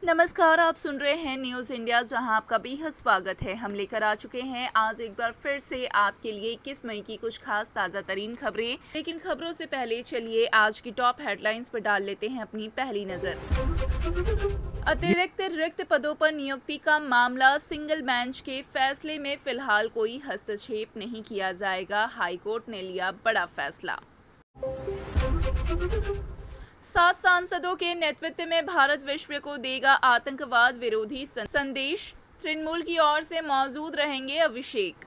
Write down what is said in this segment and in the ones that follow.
नमस्कार, आप सुन रहे हैं न्यूज़ इंडिया जहां आपका बेहद स्वागत है। हम लेकर आ चुके हैं आज एक बार फिर से आपके लिए 21 मई की कुछ खास ताज़ा तरीन खबरें। लेकिन खबरों से पहले चलिए आज की टॉप हेडलाइंस पर डाल लेते हैं अपनी पहली नज़र। अतिरिक्त रिक्त पदों पर नियुक्ति का मामला, सिंगल बेंच के फैसले में फिलहाल कोई हस्तक्षेप नहीं किया जाएगा। हाईकोर्ट ने लिया बड़ा फैसला। 7 सांसदों के नेतृत्व में भारत विश्व को देगा आतंकवाद विरोधी संदेश, तृणमूल की ओर से मौजूद रहेंगे अभिषेक।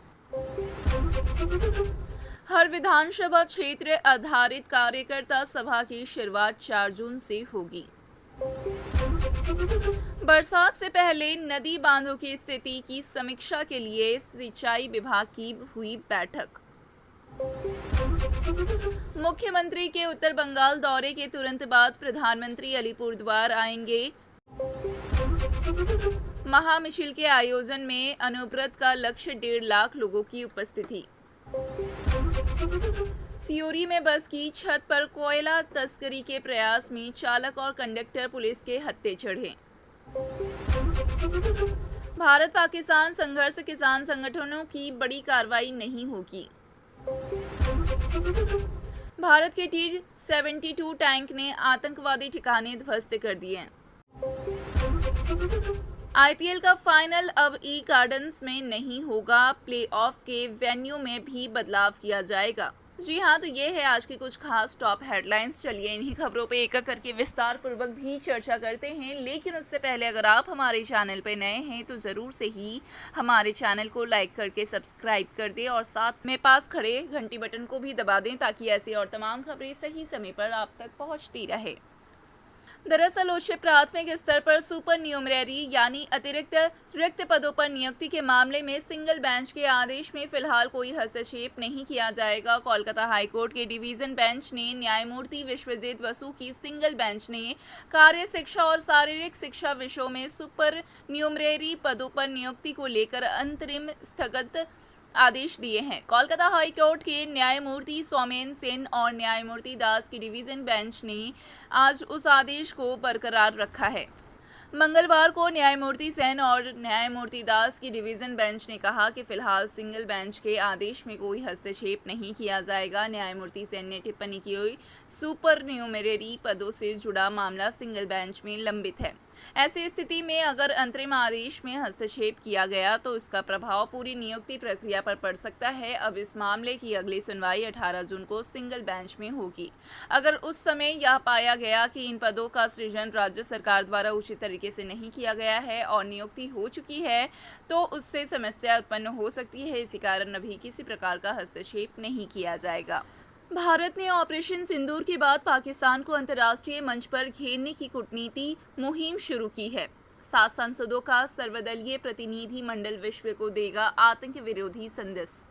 हर विधानसभा क्षेत्र आधारित कार्यकर्ता सभा की शुरुआत 4 जून से होगी। बरसात से पहले नदी बांधों की स्थिति की समीक्षा के लिए सिंचाई विभाग की हुई बैठक। मुख्यमंत्री के उत्तर बंगाल दौरे के तुरंत बाद प्रधानमंत्री अलीपुरद्वार आएंगे। महामिছিল के आयोजन में अनुव्रत का लक्ष्य 1.5 लाख लोगों की उपस्थिति। सियोरी में बस की छत पर कोयला तस्करी के प्रयास में चालक और कंडक्टर पुलिस के हत्थे चढ़े। भारत पाकिस्तान संघर्ष किसान संगठनों की बड़ी कार्रवाई नहीं होगी। भारत के T-72 टैंक ने आतंकवादी ठिकाने ध्वस्त कर दिए। आईपीएल का फाइनल अब ई गार्डन्स में नहीं होगा, प्लेऑफ के वेन्यू में भी बदलाव किया जाएगा। जी हाँ, तो ये है आज की कुछ खास टॉप हेडलाइंस। चलिए इन्हीं खबरों पे एक एक करके विस्तार पूर्वक भी चर्चा करते हैं, लेकिन उससे पहले अगर आप हमारे चैनल पे नए हैं तो ज़रूर से ही हमारे चैनल को लाइक करके सब्सक्राइब कर दें और साथ में पास खड़े घंटी बटन को भी दबा दें ताकि ऐसी और तमाम खबरें सही समय पर आप तक पहुँचती रहे। दरअसल उच्च प्राथमिक स्तर पर सुपर न्यूमररी यानी अतिरिक्त रिक्त पदों पर नियुक्ति के मामले में सिंगल बेंच के आदेश में फिलहाल कोई हस्तक्षेप नहीं किया जाएगा। कोलकाता हाईकोर्ट के डिवीजन बेंच ने न्यायमूर्ति विश्वजीत बसु की सिंगल बेंच ने कार्य शिक्षा और शारीरिक शिक्षा विषयों में सुपर न्यूमररी पदों पर नियुक्ति को लेकर अंतरिम स्थगित आदेश दिए हैं। कोलकाता हाई कोर्ट के न्यायमूर्ति सौमेन सेन और न्यायमूर्ति दास की डिवीजन बेंच ने आज उस आदेश को बरकरार रखा है। मंगलवार को न्यायमूर्ति सेन और न्यायमूर्ति दास की डिवीजन बेंच ने कहा कि फिलहाल सिंगल बेंच के आदेश में कोई हस्तक्षेप नहीं किया जाएगा। न्यायमूर्ति सेन ने टिप्पणी की हुई सुपर न्यूमररी पदों से जुड़ा मामला सिंगल बेंच में लंबित है। ऐसी स्थिति में अगर अंतरिम आदेश में हस्तक्षेप किया गया तो इसका प्रभाव पूरी नियुक्ति प्रक्रिया पर पड़ सकता है। अब इस मामले की अगली सुनवाई 18 जून को सिंगल बेंच में होगी। अगर उस समय यह पाया गया कि इन पदों का सृजन राज्य सरकार द्वारा उचित तरीके से नहीं किया गया है और नियुक्ति हो चुकी है तो उससे समस्या उत्पन्न हो सकती है। इसी कारण अभी किसी प्रकार का हस्तक्षेप नहीं किया जाएगा। भारत ने ऑपरेशन सिंदूर के बाद पाकिस्तान को अंतर्राष्ट्रीय मंच पर घेरने की कूटनीति मुहिम शुरू की है। 7 सांसदों का सर्वदलीय प्रतिनिधि मंडल विश्व को देगा आतंक विरोधी संदेश।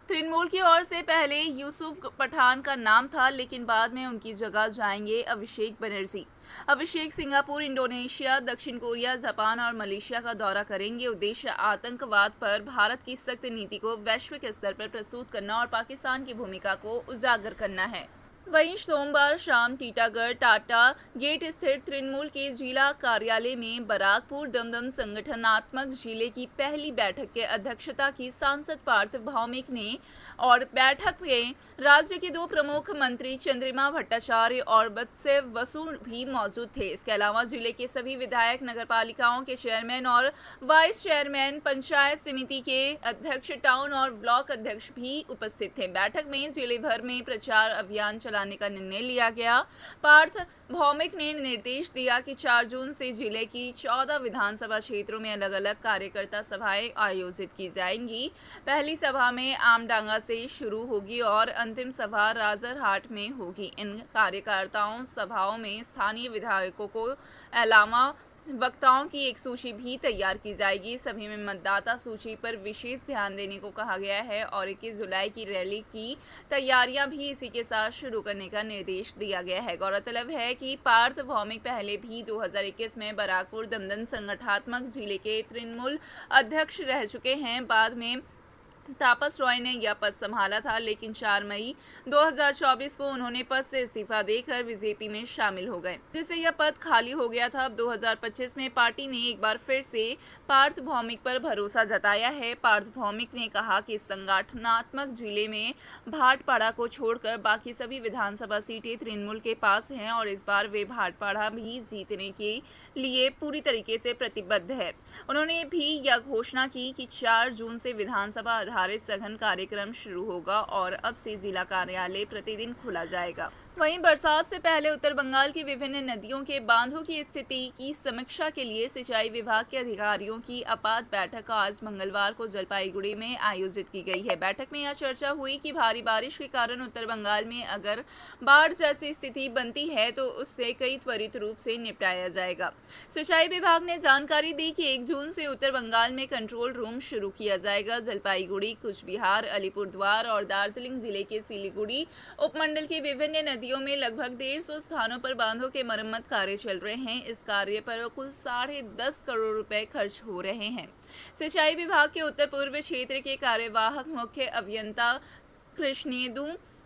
तृणमूल की ओर से पहले यूसुफ पठान का नाम था, लेकिन बाद में उनकी जगह जाएंगे अभिषेक बनर्जी। अभिषेक सिंगापुर, इंडोनेशिया, दक्षिण कोरिया, जापान और मलेशिया का दौरा करेंगे। उद्देश्य आतंकवाद पर भारत की सख्त नीति को वैश्विक स्तर पर प्रस्तुत करना और पाकिस्तान की भूमिका को उजागर करना है। वहीं सोमवार शाम टीटागढ़ टाटा गेट स्थित तृणमूल के जिला कार्यालय में बराकपुर दमदम संगठनात्मक जिले की पहली बैठक के अध्यक्षता की सांसद पार्थ भौमिक ने और बैठक में राज्य के 2 प्रमुख मंत्री चंद्रिमा भट्टाचार्य और बत्सेव बसु भी मौजूद थे। इसके अलावा जिले के सभी विधायक, नगरपालिकाओं के चेयरमैन और वाइस चेयरमैन, पंचायत समिति के अध्यक्ष, टाउन और ब्लॉक अध्यक्ष भी उपस्थित थे। बैठक में जिले भर में प्रचार अभियान चलाने का निर्णय लिया गया। पार्थ भौमिक ने निर्देश दिया कि 4 जून से जिले की 14 विधानसभा क्षेत्रों में अलग अलग कार्यकर्ता सभाएं आयोजित की जाएंगी। पहली सभा में आमडांगा से शुरू होगी और अंतिम सभा राजरहाट में होगी। इन कार्यकर्ताओं सभाओं में स्थानीय विधायकों को अलावा वक्ताओं की एक सूची भी तैयार की जाएगी। सभी में मतदाता सूची पर विशेष ध्यान देने को कहा गया है और 21 जुलाई की रैली की तैयारियां भी इसी के साथ शुरू करने का निर्देश दिया गया है। गौरतलब है कि पार्थ भौमिक पहले भी 2021 में बराकपुर दमदम संगठनात्मक जिले के तृणमूल अध्यक्ष रह चुके हैं। बाद में तापस रॉय ने यह पद संभाला था, लेकिन 4 मई 2024 को उन्होंने पद से इस्तीफा देकर बीजेपी में शामिल हो गए, जिससे यह पद खाली हो गया था। अब 2025 में पार्टी ने एक बार फिर से पार्थ भौमिक पर भरोसा जताया है। पार्थ भौमिक ने कहा कि संगठनात्मक जिले में भाटपाड़ा को छोड़कर बाकी सभी विधानसभा सीटें तृणमूल के पास हैं और इस बार वे भाटपाड़ा भी जीतने के लिए पूरी तरीके से प्रतिबद्ध है। उन्होंने भी यह घोषणा की कि 4 जून से विधानसभा आधारित सघन कार्यक्रम शुरू होगा और अब से जिला कार्यालय प्रतिदिन खोला जाएगा। वहीं बरसात से पहले उत्तर बंगाल की विभिन्न नदियों के बांधों की स्थिति की समीक्षा के लिए सिंचाई विभाग के अधिकारियों की आपात बैठक आज मंगलवार को जलपाईगुड़ी में आयोजित की गई है। बैठक में यह चर्चा हुई कि भारी बारिश के कारण उत्तर बंगाल में अगर बाढ़ जैसी स्थिति बनती है तो उससे कई त्वरित रूप से निपटाया जाएगा। सिंचाई विभाग ने जानकारी दी कि 1 जून से उत्तर बंगाल में कंट्रोल रूम शुरू किया जाएगा। जलपाईगुड़ी, कुचबिहार, अलीपुरद्वार और दार्जिलिंग जिले के सिलीगुड़ी उपमंडल की विभिन्न नदियों में लगभग 150 स्थानों पर बांधों के मरम्मत कार्य चल रहे हैं। इस कार्य पर कुल 10.5 करोड़ रुपए खर्च हो रहे हैं। सिंचाई विभाग के उत्तर पूर्व क्षेत्र के कार्यवाहक मुख्य अभियंता कृष्णेदु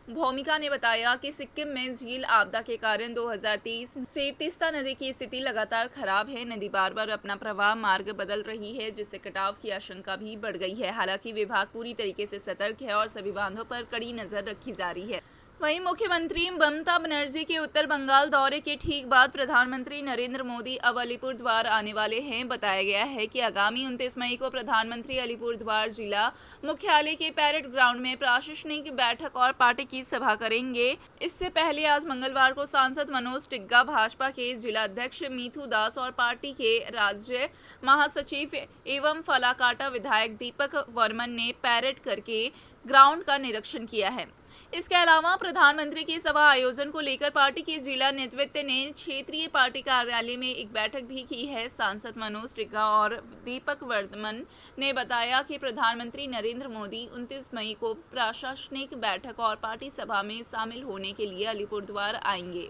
भौमिका ने बताया कि सिक्किम में झील आपदा के कारण 2023 से तीस्ता नदी की स्थिति लगातार खराब है। नदी बार बार अपना प्रवाह मार्ग बदल रही है, जिससे कटाव की आशंका भी बढ़ गई है। हालांकि विभाग पूरी तरीके से सतर्क है और सभी बांधों पर कड़ी नजर रखी जा रही है। वहीं मुख्यमंत्री ममता बनर्जी के उत्तर बंगाल दौरे के ठीक बाद प्रधानमंत्री नरेंद्र मोदी अब अलीपुरद्वार आने वाले हैं। बताया गया है कि आगामी 29 मई को प्रधानमंत्री अलीपुरद्वार जिला मुख्यालय के पैरेड ग्राउंड में प्रशासनिक बैठक और पार्टी की सभा करेंगे। इससे पहले आज मंगलवार को सांसद मनोज टिग्गा, भाजपा के जिला अध्यक्ष मीथू दास और पार्टी के राज्य महासचिव एवं फलाकाटा विधायक दीपक वर्मन ने पैरेड करके ग्राउंड का निरीक्षण किया है। इसके अलावा प्रधानमंत्री की सभा आयोजन को लेकर पार्टी के जिला नेतृत्व ने क्षेत्रीय पार्टी कार्यालय में एक बैठक भी की है। सांसद मनोज टिग्गा और दीपक वर्मन ने बताया कि प्रधानमंत्री नरेंद्र मोदी 29 मई को प्रशासनिक बैठक और पार्टी सभा में शामिल होने के लिए अलीपुरद्वार आएंगे।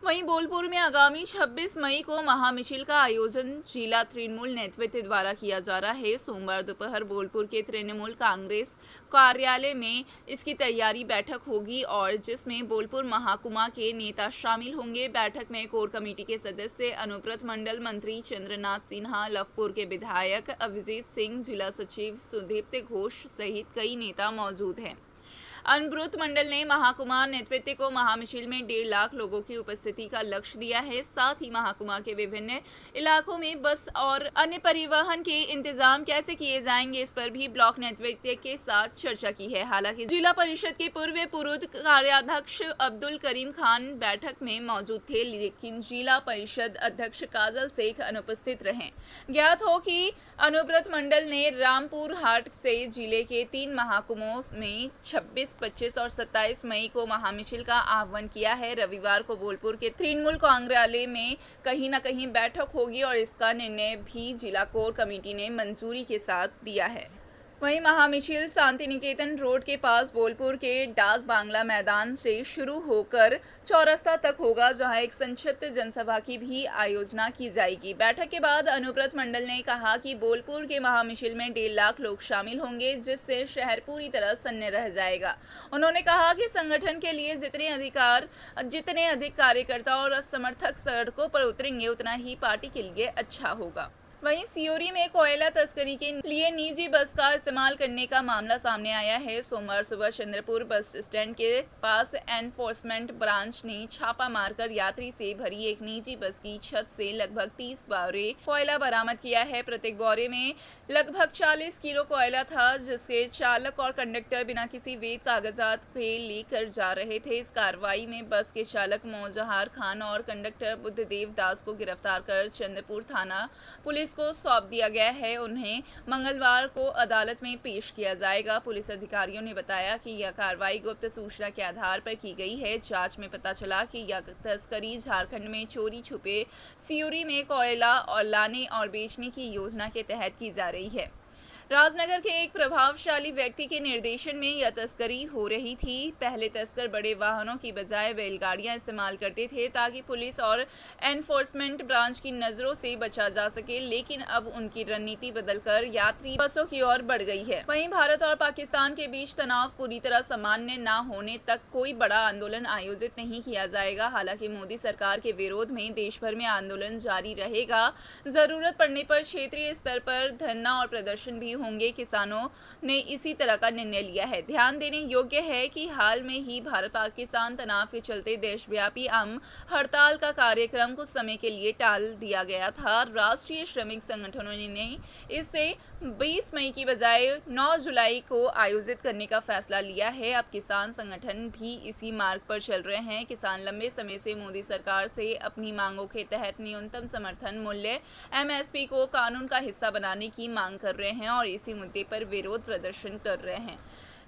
वहीं बोलपुर में आगामी 26 मई को महामिছিল का आयोजन जिला तृणमूल नेतृत्व द्वारा किया जा रहा है। सोमवार दोपहर बोलपुर के तृणमूल कांग्रेस कार्यालय में इसकी तैयारी बैठक होगी और जिसमें बोलपुर महाकुमा के नेता शामिल होंगे। बैठक में कोर कमेटी के सदस्य अनुव्रत मंडल, मंत्री चंद्रनाथ सिन्हा, लखपुर के विधायक अभिजीत सिंह, जिला सचिव सुदीप्त घोष सहित कई नेता मौजूद हैं। अनुव्रत मंडल ने महाकुमा नेतृत्व को महामिছিল में 1.5 लाख लोगों की उपस्थिति का लक्ष्य दिया है। साथ ही महाकुमा के विभिन्न इलाकों में बस और अन्य परिवहन के इंतजाम कैसे किए जाएंगे, इस पर भी ब्लॉक नेतृत्व के साथ चर्चा की है। हालांकि जिला परिषद के पूर्व कार्याध्यक्ष अब्दुल करीम खान बैठक में मौजूद थे, लेकिन जिला परिषद अध्यक्ष काजल शेख अनुपस्थित रहे। ज्ञात हो कि अनुव्रत मंडल ने रामपुर हाट से जिले के 3 महाकुमों में 26, 25 और 27 मई को महामिছিল का आह्वान किया है। रविवार को बोलपुर के तृणमूल कार्यालय में कहीं न कहीं बैठक होगी और इसका निर्णय भी जिला कोर कमेटी ने मंजूरी के साथ दिया है। वहीं महामिছিল शांति निकेतन रोड के पास बोलपुर के डाक बांग्ला मैदान से शुरू होकर चौरस्ता तक होगा, जहां एक संक्षिप्त जनसभा की भी आयोजना की जाएगी। बैठक के बाद अनुव्रत मंडल ने कहा कि बोलपुर के महामिছিল में 1.5 लाख लोग शामिल होंगे, जिससे शहर पूरी तरह सन्न रह जाएगा। उन्होंने कहा कि संगठन के लिए जितने अधिक कार्यकर्ता और समर्थक सड़कों पर उतरेंगे, उतना ही पार्टी के लिए अच्छा होगा। वहीं सियोरी में कोयला तस्करी के लिए निजी बस का इस्तेमाल करने का मामला सामने आया है। सोमवार सुबह चंद्रपुर बस स्टैंड के पास एनफोर्समेंट ब्रांच ने छापा मारकर यात्री से भरी एक निजी बस की छत से लगभग 30 बोरे कोयला बरामद किया है। प्रत्येक बोरे में लगभग 40 किलो कोयला था, जिसके चालक और कंडक्टर बिना किसी वैध कागजात के लेकर जा रहे थे। इस कार्रवाई में बस के चालक मोजहार खान और कंडक्टर बुद्धदेव दास को गिरफ्तार कर चंद्रपुर थाना पुलिस को सौंप दिया गया है। उन्हें मंगलवार को अदालत में पेश किया जाएगा। पुलिस अधिकारियों ने बताया कि यह कार्रवाई गुप्त सूचना के आधार पर की गई है। जांच में पता चला कि यह तस्करी झारखंड में चोरी छुपे सियोरी में कोयला और लाने और बेचने की योजना के तहत की जा रही है। राजनगर के एक प्रभावशाली व्यक्ति के निर्देशन में यह तस्करी हो रही थी। पहले तस्कर बड़े वाहनों की बजाय बैलगाड़ियां इस्तेमाल करते थे ताकि पुलिस और एनफोर्समेंट ब्रांच की नजरों से बचा जा सके, लेकिन अब उनकी रणनीति बदलकर यात्री बसों की ओर बढ़ गई है। वहीं भारत और पाकिस्तान के बीच तनाव पूरी तरह सामान्य न होने तक कोई बड़ा आंदोलन आयोजित नहीं किया जाएगा। हालांकि मोदी सरकार के विरोध में देश भर में आंदोलन जारी रहेगा। जरूरत पड़ने पर क्षेत्रीय स्तर पर धरना और प्रदर्शन भी होंगे। किसानों ने इसी तरह का निर्णय लिया है। ध्यान देने योग्य है कि हाल में ही भारत पाकिस्तान तनाव के चलते देशव्यापी आम हड़ताल का कार्यक्रम कुछ समय के लिए टाल दिया गया था। राष्ट्रीय श्रमिक संगठनों ने इसे 20 मई की बजाय 9 जुलाई को आयोजित करने का फैसला लिया है। अब किसान संगठन भी इसी मार्ग पर चल रहे हैं। किसान लंबे समय से मोदी सरकार से अपनी मांगों के तहत न्यूनतम समर्थन मूल्य MSP को कानून का हिस्सा बनाने की मांग कर रहे हैं और इसी मुद्दे पर विरोध प्रदर्शन कर रहे हैं।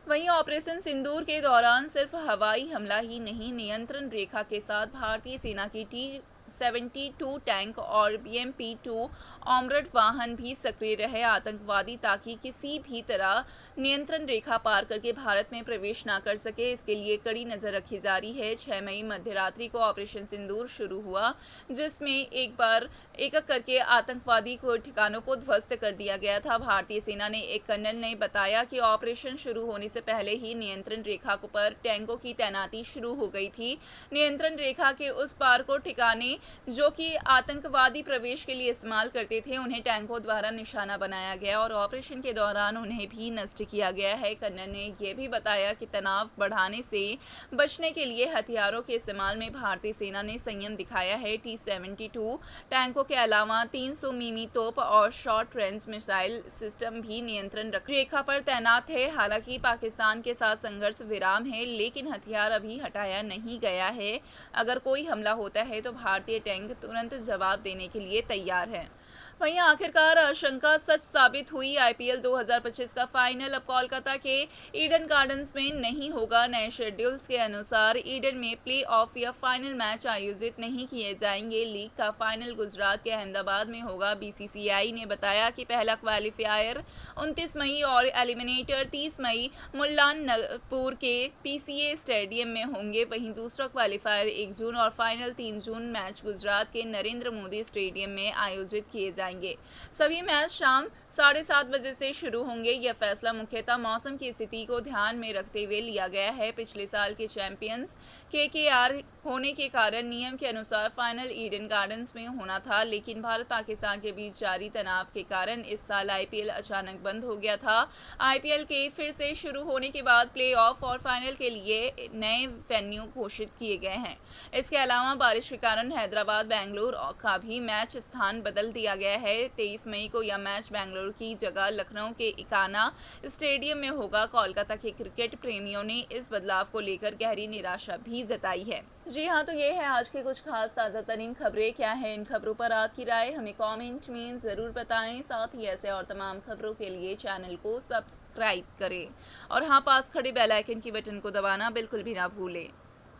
वहीं ऑपरेशन सिंदूर के दौरान सिर्फ हवाई हमला ही नहीं, नियंत्रण रेखा के साथ भारतीय सेना की T-72 टैंक और BMP-2 आर्मर्ड वाहन भी सक्रिय रहे। आतंकवादी ताकि किसी भी तरह नियंत्रण रेखा पार करके भारत में प्रवेश न कर सके, इसके लिए कड़ी नजर रखी जा रही है। 6 मई मध्यरात्रि को ऑपरेशन सिंदूर शुरू हुआ, जिसमें एक एक करके आतंकवादी को ठिकानों को ध्वस्त कर दिया गया था। भारतीय सेना ने एक कर्नल ने बताया कि ऑपरेशन शुरू होने से पहले ही नियंत्रण रेखा पर टैंकों की तैनाती शुरू हो गई थी। नियंत्रण रेखा के उस पार को ठिकाने जो कि आतंकवादी प्रवेश के लिए इस्तेमाल करते थे, उन्हें टैंकों द्वारा निशाना बनाया गया और ऑपरेशन के दौरान उन्हें भी नष्ट किया गया है। कर्नल ने यह भी बताया कि तनाव बढ़ाने से बचने के लिए हथियारों के इस्तेमाल में भारतीय सेना ने संयम दिखाया है। T-72 टैंकों के अलावा 300 मिमी तोप और शॉर्ट रेंज मिसाइल सिस्टम भी नियंत्रण रेखा पर तैनात है। हालांकि पाकिस्तान के साथ संघर्ष विराम है, लेकिन हथियार अभी हटाया नहीं गया है। अगर कोई हमला होता है तो भारतीय टैंक तुरंत जवाब देने के लिए तैयार है। वहीं आखिरकार आशंका सच साबित हुई। IPL 2025 का फाइनल अब कोलकाता के ईडन गार्डन्स में नहीं होगा। नए शेड्यूल्स के अनुसार ईडन में प्ले ऑफ या फाइनल मैच आयोजित नहीं किए जाएंगे। लीग का फाइनल गुजरात के अहमदाबाद में होगा। BCCI ने बताया कि पहला क्वालिफायर 29 मई और एलिमिनेटर 30 मई मुल्लानपुर के PCA स्टेडियम में होंगे। वहीं दूसरा क्वालिफायर 1 जून और फाइनल 3 जून मैच गुजरात के नरेंद्र मोदी स्टेडियम में आयोजित किए जाएंगे। सभी मैच शाम 7:30 बजे से शुरू होंगे। यह फैसला मुख्यतः मौसम की स्थिति को ध्यान में रखते हुए लिया गया है। पिछले साल के चैंपियंस KKR होने के कारण नियम के अनुसार फाइनल ईडन गार्डन्स में होना था, लेकिन भारत पाकिस्तान के बीच जारी तनाव के कारण इस साल IPL अचानक बंद हो गया था। IPL के फिर से शुरू होने के बाद प्ले ऑफ और फाइनल के लिए नए वेन्यू घोषित किए गए हैं। इसके अलावा बारिश के कारण हैदराबाद बेंगलुरु का भी मैच स्थान बदल दिया गया है। 23 मई को यह मैच बेंगलुरु की जगह लखनऊ के इकाना स्टेडियम में होगा। कोलकाता के क्रिकेट प्रेमियों ने इस बदलाव को लेकर गहरी निराशा भी जताई है। जी हाँ, तो ये है आज की कुछ खास ताज़ा तरीन खबरें। क्या है इन खबरों पर आपकी राय, हमें कमेंट में ज़रूर बताएं। साथ ही ऐसे और तमाम खबरों के लिए चैनल को सब्सक्राइब करें और हाँ, पास खड़े बेल आइकन की बटन को दबाना बिल्कुल भी ना भूलें।